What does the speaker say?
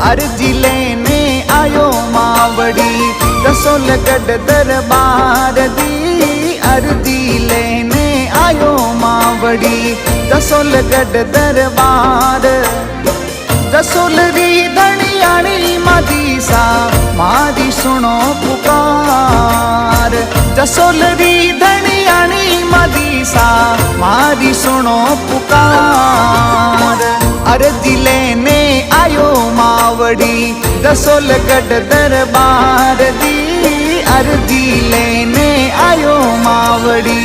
अर्जी लेने आयो मावड़ी रसोलगढ़ दरबार दी। अर्जी लेने आयो मावड़ी रसोलगढ़ दरबार। रसोलरी धनियाणी मादी सा मादी सुनो पुकार। रसोलरी धनियाणी मादी सा मादी सुनो पुकार। अर्जी लेने आयो मावड़ी रसोलगढ़ दरबार दी। अर्जी लेने आयो मावड़ी।